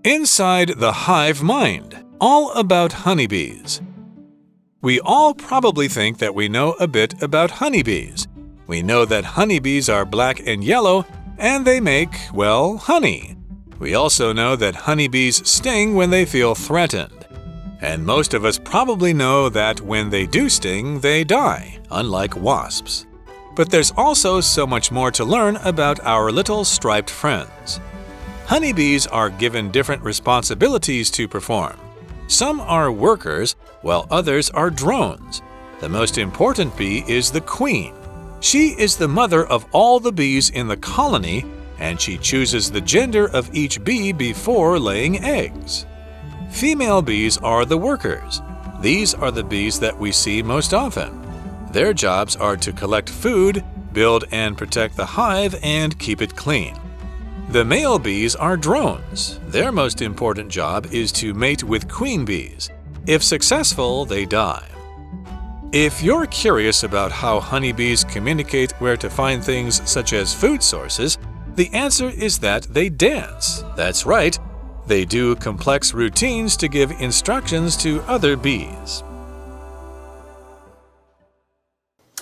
Inside the hive mind, all about honeybees. We all probably think that we know a bit about honeybees. We know that honeybees are black and yellow, and they make, well, honey. We also know that honeybees sting when they feel threatened. And most of us probably know that when they do sting, they die, unlike wasps. But there's also so much more to learn about our little striped friends. Honeybees are given different responsibilities to perform. Some are workers, while others are drones. The most important bee is the queen. She is the mother of all the bees in the colony, and she chooses the gender of each bee before laying eggs. Female bees are the workers. These are the bees that we see most often. Their jobs are to collect food, build and protect the hive, and keep it clean. The male bees are drones. Their most important job is to mate with queen bees. If successful, they die. If you're curious about how honeybees communicate where to find things such as food sources, the answer is that they dance. That's right. They do complex routines to give instructions to other bees.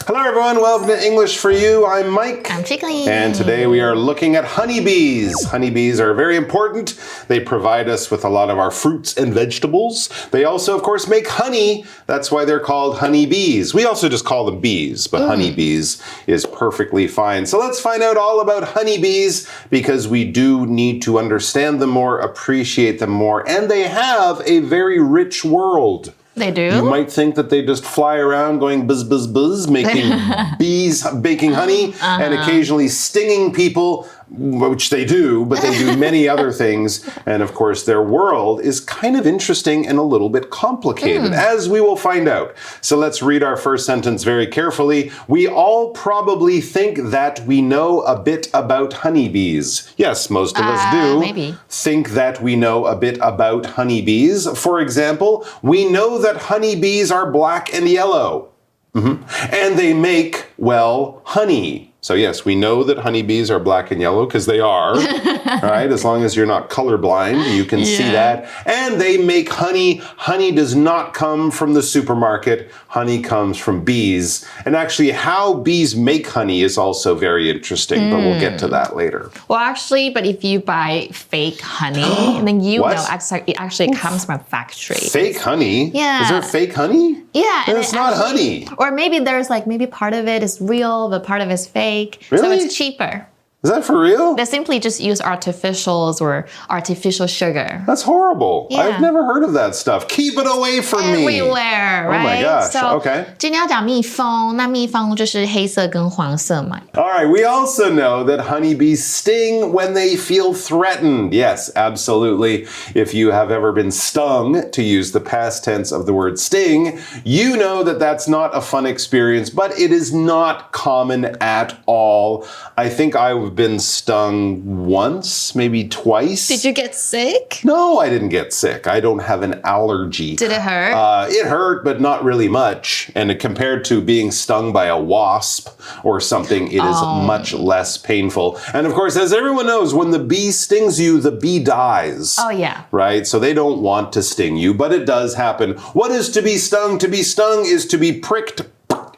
Hello everyone, welcome to English for You. I'm Mike. I'm Chickling. And today we are looking at honeybees. Honeybees are very important. They provide us with a lot of our fruits and vegetables. They also, of course, make honey. That's why they're called honeybees. We also just call them bees, but honeybees is perfectly fine. So let's find out all about honeybees because we do need to understand them more, appreciate them more, and they have a very rich world. They do? You might think that they just fly around going buzz, buzz, buzz, making bees, baking honey, and occasionally stinging people, which they do, but they do many other things. And of course, their world is kind of interesting and a little bit complicated, as we will find out. So let's read our first sentence very carefully. We all probably think that we know a bit about honeybees. Yes, most of us do. Maybe. Think that we know a bit about honeybees. For example, we know that honeybees are black and yellow. And they make, well, honey. So yes, we know that honeybees are black and yellow because they are, right? As long as you're not colorblind, you can see that. And they make honey. Honey does not come from the supermarket. Honey comes from bees. And actually how bees make honey is also very interesting, but we'll get to that later. Well, actually, but if you buy fake honey, then you know it actually comes from a factory. Fake honey? Yeah. Is there fake honey? Yeah. And it's not honey. Or maybe there's maybe part of it is real, but part of it is fake. Really? So it's cheaper. Is that for real? They simply just use artificials or artificial sugar. That's horrible. Yeah. I've never heard of that stuff. Keep it away from me. Everywhere, right? Oh my gosh, so, okay. 今天要讲蜜蜂，那蜜蜂就是黑色跟黄色嘛。All right, we also know that honeybees sting when they feel threatened. Yes, absolutely. If you have ever been stung, to use the past tense of the word sting, you know that that's not a fun experience, but it is not common at all. I think I've been stung once, maybe twice. Did you get sick? No, I didn't get sick. I don't have an allergy. Did it hurt? It hurt, but not really much. And compared to being stung by a wasp or something, it is much less painful. And of course, as everyone knows, when the bee stings you, the bee dies. Oh, yeah. Right? So they don't want to sting you, but it does happen. What is to be stung? To be stung is to be pricked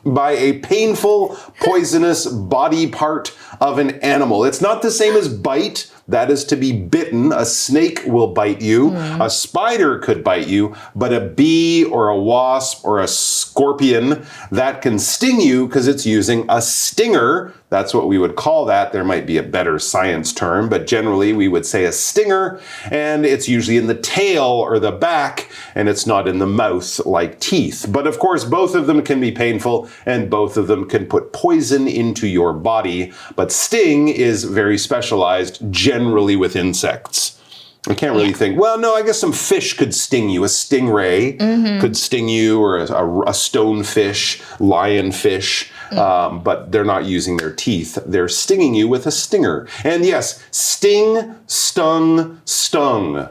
by a painful, poisonous body part of an animal. It's not the same as bite. That is to be bitten. A snake will bite you. A spider could bite you. But a bee or a wasp or a scorpion, that can sting you because it's using a stinger. That's what we would call that. There might be a better science term, but generally we would say a stinger, and it's usually in the tail or the back, and it's not in the mouth like teeth. But of course, both of them can be painful, and both of them can put poison into your body. But sting is very specialized, generally with insects. I can't really think, well, no, I guess some fish could sting you. A stingray could sting you, or a stonefish, lionfish. But they're not using their teeth. They're stinging you with a stinger. And yes, sting, stung, stung.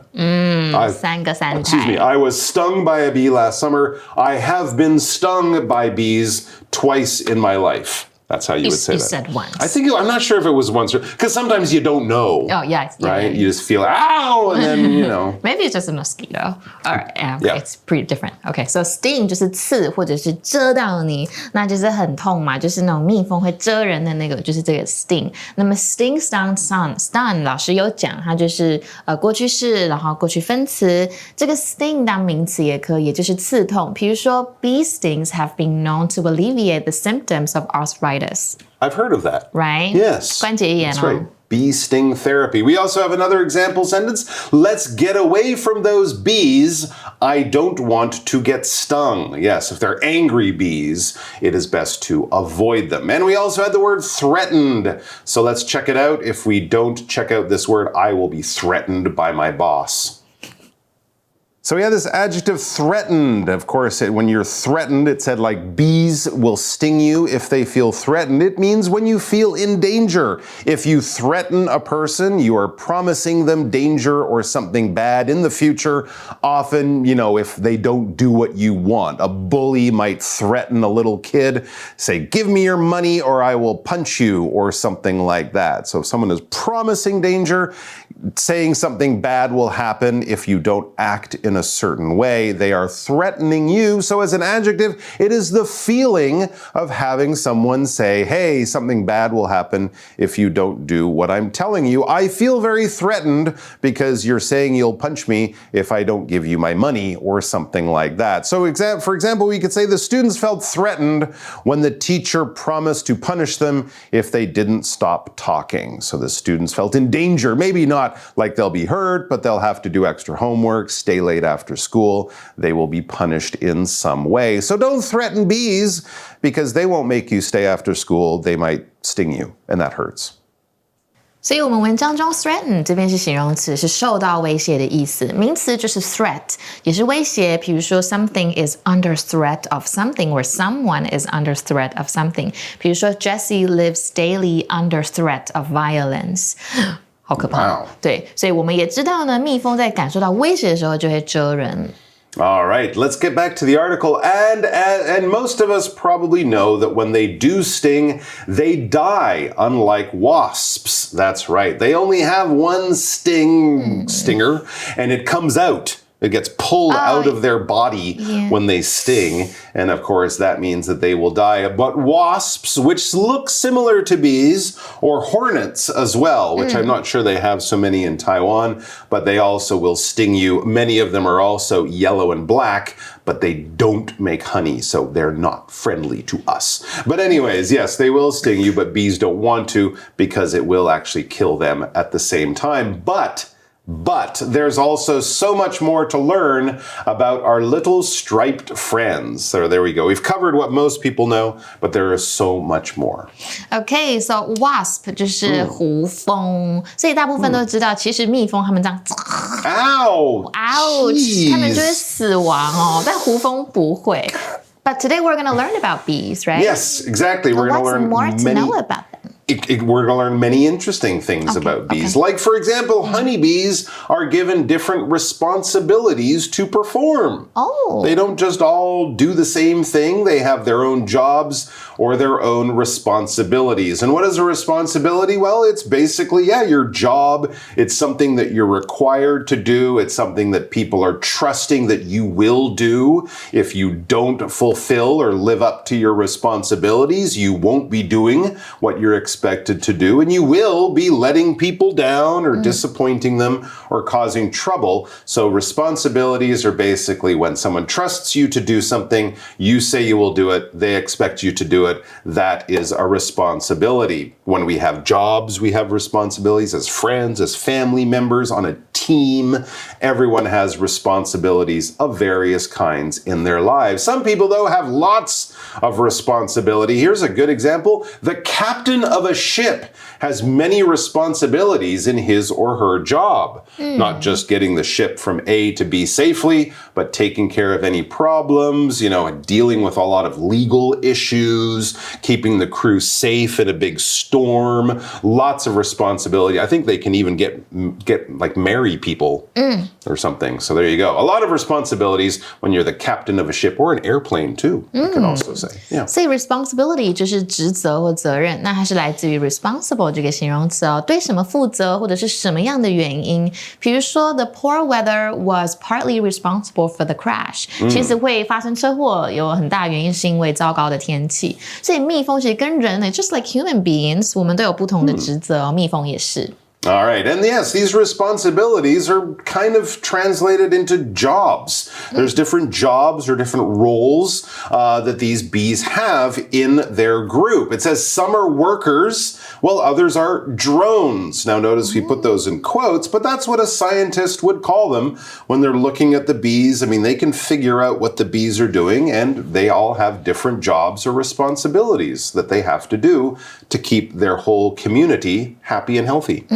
三个三态。 Excuse me, I was stung by a bee last summer. I have been stung by bees twice in my life. That's how you would say you that. said once. I'm not sure if it was once because sometimes you don't know. Oh, yeah. Right? You just feel, ow, and then, Maybe it's just a mosquito. It's pretty different. Okay, so sting 就是刺或者是蛰到你，那就是很痛嘛，就是那种蜜蜂会蛰人的那个，就是这个 sting。那么 sting, stun 老师有讲，它就是过去式，然后过去分词。这个 sting 当名词也可以，也就是刺痛。比如说 bee stings have been known to alleviate the symptoms of arthritis. I've heard of that. Right? Yes. 关节炎 That's right. Bee sting therapy. We also have another example sentence. Let's get away from those bees. I don't want to get stung. Yes, if they're angry bees, it is best to avoid them. And we also had the word threatened. So let's check it out. If we don't check out this word, I will be threatened by my boss. So we have this adjective threatened. Of course, when you're threatened, it said like bees will sting you if they feel threatened. It means when you feel in danger. If you threaten a person, you are promising them danger or something bad in the future. Often, if they don't do what you want. A bully might threaten a little kid, say, give me your money or I will punch you or something like that. So if someone is promising danger, saying something bad will happen if you don't act in a certain way. They are threatening you. So as an adjective, it is the feeling of having someone say, hey, something bad will happen if you don't do what I'm telling you. I feel very threatened because you're saying you'll punch me if I don't give you my money or something like that. So for example, we could say the students felt threatened when the teacher promised to punish them if they didn't stop talking. So the students felt in danger, maybe not like they'll be hurt, but they'll have to do extra homework, stay late after school. They will be punished in some way. So don't threaten bees because they won't make you stay after school. They might sting you, and that hurts. 所以我们文章中 threaten 这边是形容词，是受到威胁的意思。名词就是 threat， 也是威胁。比如说 something is under threat of something or someone is under threat of something。比如说 Jessie lives daily under threat of violence。好可怕。对，所以我们也知道呢，蜜蜂在感受到威胁的时候就会蛰人。All right, let's get back to the article. And most of us probably know that when they do sting, they die, unlike wasps. That's right. They only have one stinger, and it comes out. It gets pulled out of their body when they sting. And of course, that means that they will die. But wasps, which look similar to bees, or hornets as well, which I'm not sure they have so many in Taiwan, but they also will sting you. Many of them are also yellow and black, but they don't make honey, so they're not friendly to us. But anyways, yes, they will sting you, but bees don't want to because it will actually kill them at the same time. But there's also so much more to learn about our little striped friends. So there we go. We've covered what most people know, but there is so much more. Okay, so wasp 就是胡蜂，所以大部分都知道，其实蜜蜂它们这样 ouch 它们就会死亡哦，但胡蜂不会。But today we're going to learn about bees, right? Yes, exactly. We're going to learn more to know about them. We're going to learn many interesting things about bees. Like, for example, honeybees are given different responsibilities to perform. Oh. They don't just all do the same thing. They have their own jobs or their own responsibilities. And what is a responsibility? Well, it's basically, your job. It's something that you're required to do. It's something that people are trusting that you will do. If you don't fulfill or live up to your responsibilities, you won't be doing what you're expected to do, and you will be letting people down or disappointing them or causing trouble. So responsibilities are basically when someone trusts you to do something, you say you will do it, they expect you to do it. That is a responsibility. When we have jobs, we have responsibilities as friends, as family members, on a team. Everyone has responsibilities of various kinds in their lives. Some people, though, have lots of responsibility. Here's a good example. The captain of a ship has many responsibilities in his or her job. Not just getting the ship from A to B safely, but taking care of any problems, dealing with a lot of legal issues, keeping the crew safe in a big storm, lots of responsibility. I think they can even get like marry people or something. So there you go. A lot of responsibilities when you're the captain of a ship or an airplane too, you can also say. Yeah. 所以 responsibility 就是职责或责任，那它是来自于 responsible 这个形容词哦，对什么负责或者是什么样的原因，比如说 the poor weather was partly responsible for the crash，其实会发生车祸有很大原因是因为糟糕的天气，所以蜜蜂其实跟人类 just like human beings， 我们都有不同的职责哦，蜜蜂也是。All right. And yes, these responsibilities are kind of translated into jobs. There's different jobs or different roles that these bees have in their group. It says some are workers, while others are drones. Now, notice we put those in quotes, but that's what a scientist would call them when they're looking at the bees. I mean, they can figure out what the bees are doing, and they all have different jobs or responsibilities that they have to do to keep their whole community happy and healthy.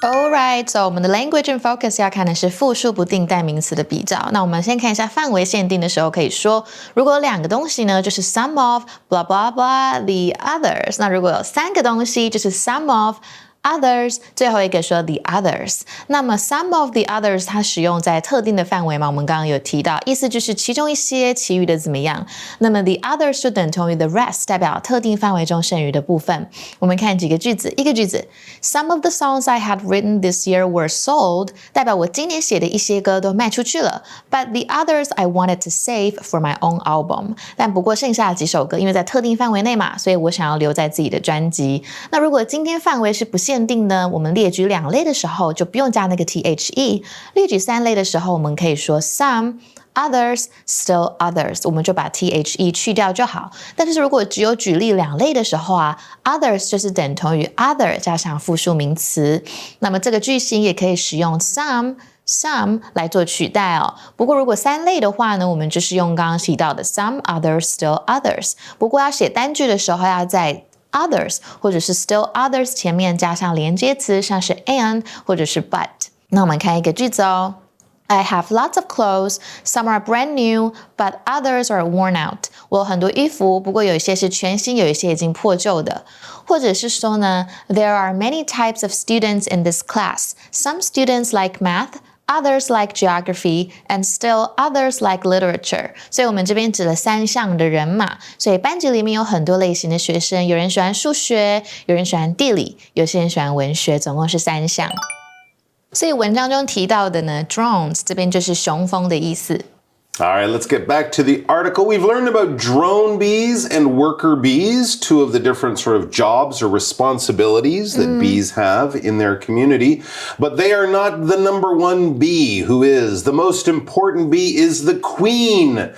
Alright, so 我们的 language and focus 要看的是复数不定代名词的比较。那我们先看一下范围限定的时候，可以说如果有两个东西呢，就是 some of blah blah blah the others。那如果有三个东西，就是 some of others， 最后一个说 the others。那么 some of the others 它使用在特定的范围嘛，我们刚刚有提到，意思就是其中一些，其余的怎么样。那么 the others 就等同于 the rest， 代表特定范围中剩余的部分。我们看几个句子，一个句子 some of the songs I had written this year were sold， 代表我今年写的一些歌都卖出去了。But the others I wanted to save for my own album。 但不过剩下的几首歌，因为在特定范围内嘛，所以我想要留在自己的专辑。那如果今天范围是不限定呢，我们列举两类的时候就不用加那个 the， 列举三类的时候我们可以说 some others still others， 我们就把 the 去掉就好。但是如果只有举例两类的时候啊 others 就是等同于 other 加上复数名词，那么这个句型也可以使用 some 来做取代哦。不过如果三类的话呢，我们就是用刚刚提到的 some others still others， 不过要写单句的时候要在others 或者是 still others 前面加上连接词，像是 and 或者是 but。 那我们看一个句子哦， I have lots of clothes, some are brand new, but others are worn out。 我有很多衣服，不过有一些是全新，有一些已经破旧的。或者是说呢 There are many types of students in this class. Some students like math,Others like geography, and still others like literature. 所以我们这边指了三项的人嘛，所以班级里面有很多类型的学生，有人喜欢数学，有人喜欢地理，有些人喜欢文学，总共是三项。所以文章中提到的呢 drones 这边就是雄蜂的意思。All right, let's get back to the article. We've learned about drone bees and worker bees, two of the different sort of jobs or responsibilities that bees have in their community. But they are not the number one bee. Who is? The most important bee is the queen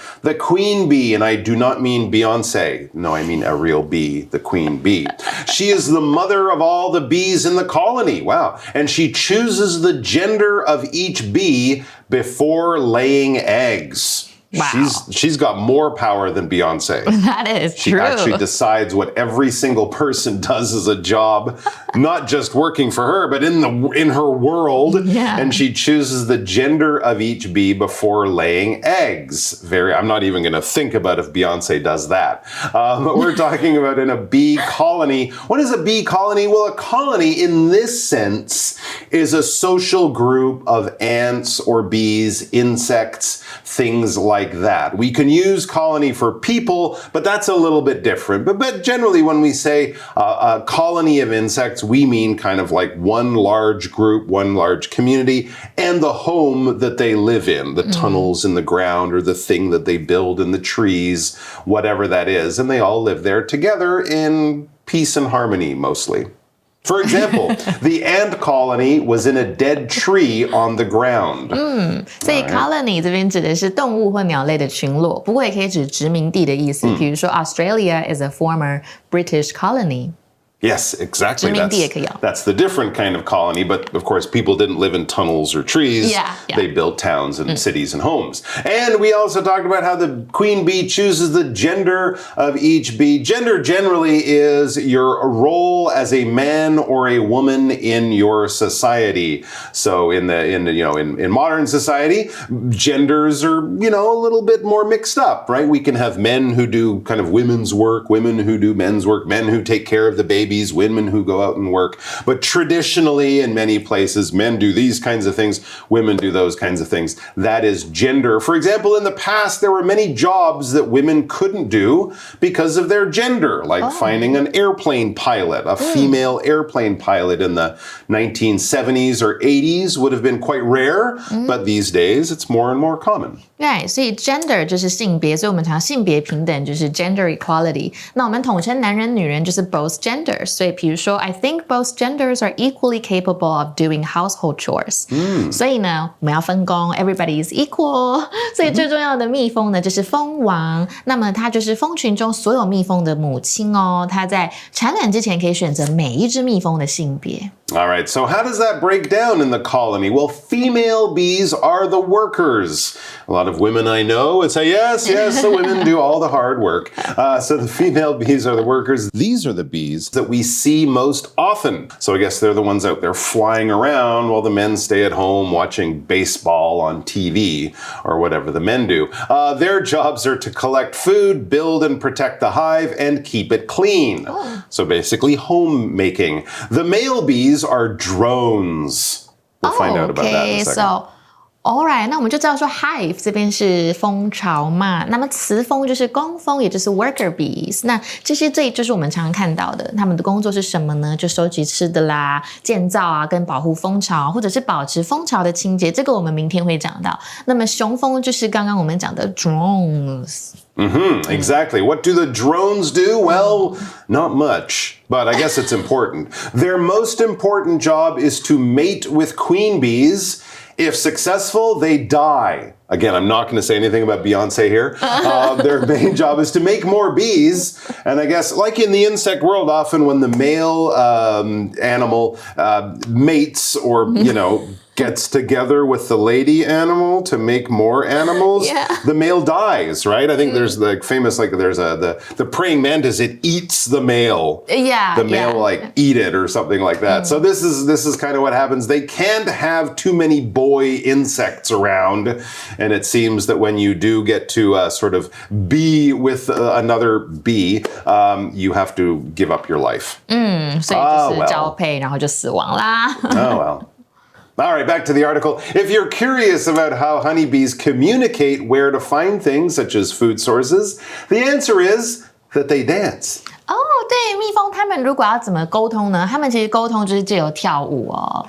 bee. And I do not mean Beyonce. No, I mean a real bee, the queen bee. She is the mother of all the bees in the colony. Wow. And she chooses the gender of each bee before laying eggs. Wow. She's got more power than Beyonce. That is She true. actually decides what every single person does as a job, not just working for her, but in her world. Yeah. And she chooses the gender of each bee before laying eggs. I'm not even going to think about if Beyonce does that. But we're talking about in a bee colony. What is a bee colony? Well, a colony in this sense is a social group of ants or bees, insects, things like that. We can use colony for people, but that's a little bit different. But generally, when we say a colony of insects, we mean kind of like one large group, one large community, and the home that they live in, the tunnels in the ground or the thing that they build in the trees, whatever that is. And they all live there together in peace and harmony, mostly. For example, the ant colony was in a dead tree on the ground. 所以 colony 这边指的是动物或鸟类的群落，不过也可以指殖民地的意思。比如说 Australia is a former British colony. Yes, exactly. 殖民地也可以哦。 That's the different kind of colony, but of course people didn't live in tunnels or trees. Yeah. They built towns and cities and homes. And we also talked about how the queen bee chooses the gender of each bee. Gender generally is your role as a man or a woman in your society. So in modern society, genders are, a little bit more mixed up, right? We can have men who do kind of women's work, women who do men's work, men who take care of the baby, women who go out and work. But traditionally, in many places, men do these kinds of things, women do those kinds of things. That is gender. For example, in the past, there were many jobs that women couldn't do because of their gender, like finding an airplane pilot. A female airplane pilot in the 1970s or 80s would have been quite rare, but these days it's more and more common. Right, 所以 gender 就是性别，所以我们常性别平等就是 gender equality。那我们统称男人女人就是 both genders。所以比如说 I think both genders are equally capable of doing household chores。所以呢，我们要分工 ，everybody is equal。所以最重要的蜜蜂呢，就是蜂王。那么它就是蜂群中所有蜜蜂的母亲哦。它在产卵之前可以选择每一只蜜蜂的性别。All right, so how does that break down in the colony? Well, female bees are the workers. A lot of women I know would say, yes, the women do all the hard work. So the female bees are the workers. These are the bees that we see most often. So I guess they're the ones out there flying around while the men stay at home watching baseball on TV or whatever the men do. Their jobs are to collect food, build and protect the hive, and keep it clean. So basically homemaking. The male bees are drones. We'll find out about that in a second. So, alright, 那我们就知道说 hive 这边是蜂巢嘛，那么雌蜂就是工蜂，也就是 worker bees。那这些就是我们常常看到的，他们的工作是什么呢？就收集吃的啦，建造啊，跟保护蜂巢，或者是保持蜂巢的清洁。这个我们明天会讲到。那么雄蜂就是刚刚我们讲的 drones。Exactly. What do the drones do? Well, not much, but I guess it's important. Their most important job is to mate with queen bees. If successful, they die. Again, I'm not going to say anything about Beyonce here. Their main job is to make more bees. And I guess, like in the insect world, often when the male animal mates or, gets together with the lady animal to make more animals, the male dies, right? I think there's the famous, there's the praying mantis, it eats the male. The male will eat it or something like that. So this is kind of what happens. They can't have too many boy insects around. And it seems that when you do get to sort of be with another bee, you have to give up your life. 所以就是交配，然后就死亡啦。Oh, well. All right, back to the article. If you're curious about how honeybees communicate where to find things, such as food sources, the answer is that they dance. 对，蜜蜂他们如果要怎么沟通呢？他们其实沟通就是借由跳舞哦。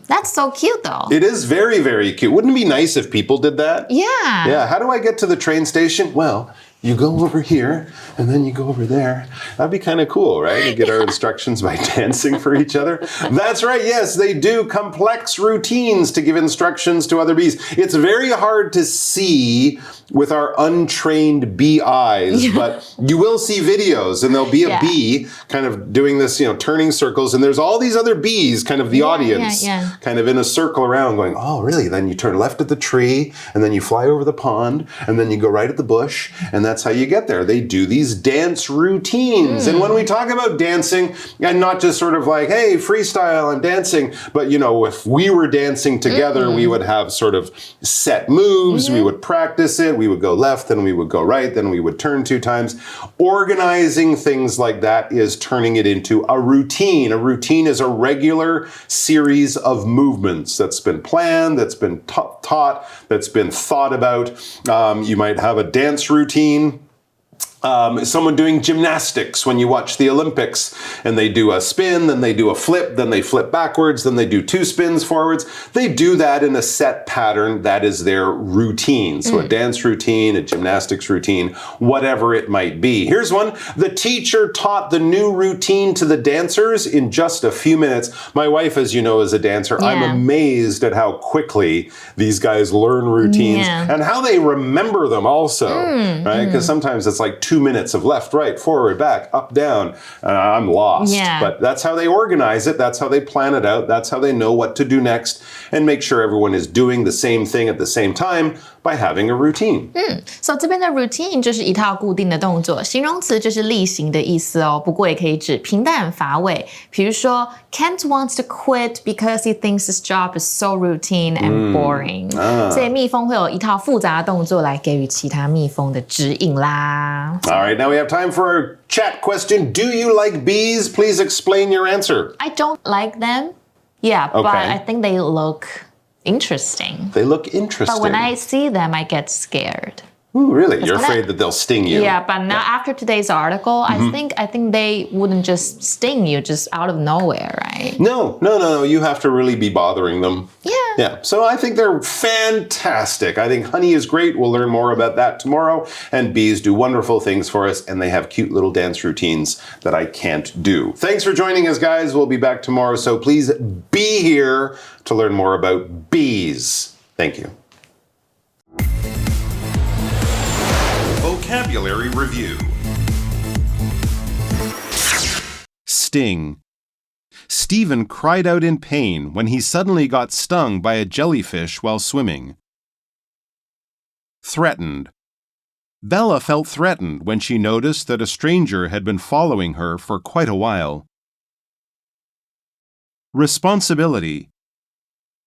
That's so cute, though. It is very, very cute. Wouldn't it be nice if people did that? Yeah. Yeah. How do I get to the train station? Well, you go over here, and then you go over there. That'd be kind of cool, right? You get our instructions by dancing for each other. That's right. Yes, they do complex routines to give instructions to other bees. It's very hard to see with our untrained bee eyes, but you will see videos, and there'll be a bee kind of doing this, turning circles, and there's all these other bees, kind of the audience, kind of in a circle around going, oh, really? Then you turn left at the tree, and then you fly over the pond, and then you go right at the bush, and that's how you get there. They do these dance routines. And when we talk about dancing, and not just sort of like, hey, freestyle, I'm dancing, but, if we were dancing together, we would have sort of set moves, we would practice it, we would go left, then we would go right, then we would turn 2 times. Organizing things like that is turning it into a routine. A routine is a regular series of movements that's been planned, that's been taught, that's been thought about. You might have a dance routine. Someone doing gymnastics when you watch the Olympics and they do a spin, then they do a flip, then they flip backwards, then they do 2 spins forwards. They do that in a set pattern. That is their routine. So a dance routine, a gymnastics routine, whatever it might be. Here's one. The teacher taught the new routine to the dancers in just a few minutes. My wife, as you know, is a dancer. I'm amazed at how quickly these guys learn routines and how they remember them also, right? Because sometimes it's like 2 2 minutes of left, right, forward, back, up, down. I'm lost. Yeah. But that's how they organize it. That's how they plan it out. That's how they know what to do next and make sure everyone is doing the same thing at the same time by having a routine. So 这边的 routine 就是一套固定的动作，形容词就是例行的意思哦，不过也可以指平淡乏味。比如说 Kent wants to quit because he thinks his job is so routine and boring. 所以蜜蜂会有一套复杂的动作来给予其他蜜蜂的指引啦。All right, now we have time for our chat question. Do you like bees? Please explain your answer. I don't like them. Yeah, but I think they look interesting. They look interesting. But when I see them, I get scared. Ooh, really? You're afraid that they'll sting you? Yeah, but now after today's article, I think they wouldn't just sting you just out of nowhere, right? No. You have to really be bothering them. Yeah. So I think they're fantastic. I think honey is great. We'll learn more about that tomorrow. And bees do wonderful things for us, and they have cute little dance routines that I can't do. Thanks for joining us, guys. We'll be back tomorrow, so please be here to learn more about bees. Thank you. Vocabulary Review. Sting. Stephen cried out in pain when he suddenly got stung by a jellyfish while swimming. Threatened. Bella felt threatened when she noticed that a stranger had been following her for quite a while. Responsibility.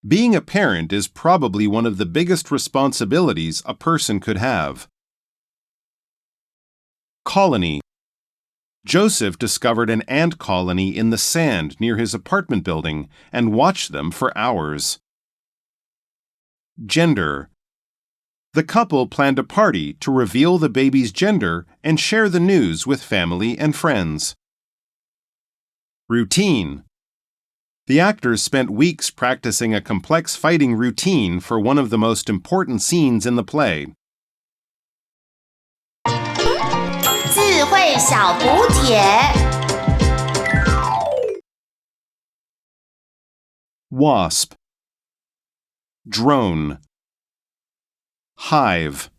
Being a parent is probably one of the biggest responsibilities a person could have. Colony. Joseph discovered an ant colony in the sand near his apartment building and watched them for hours. Gender. The couple planned a party to reveal the baby's gender and share the news with family and friends. Routine. The actors spent weeks practicing a complex fighting routine for one of the most important scenes in the play. 智慧小补帖 Wasp. Drone. Hive.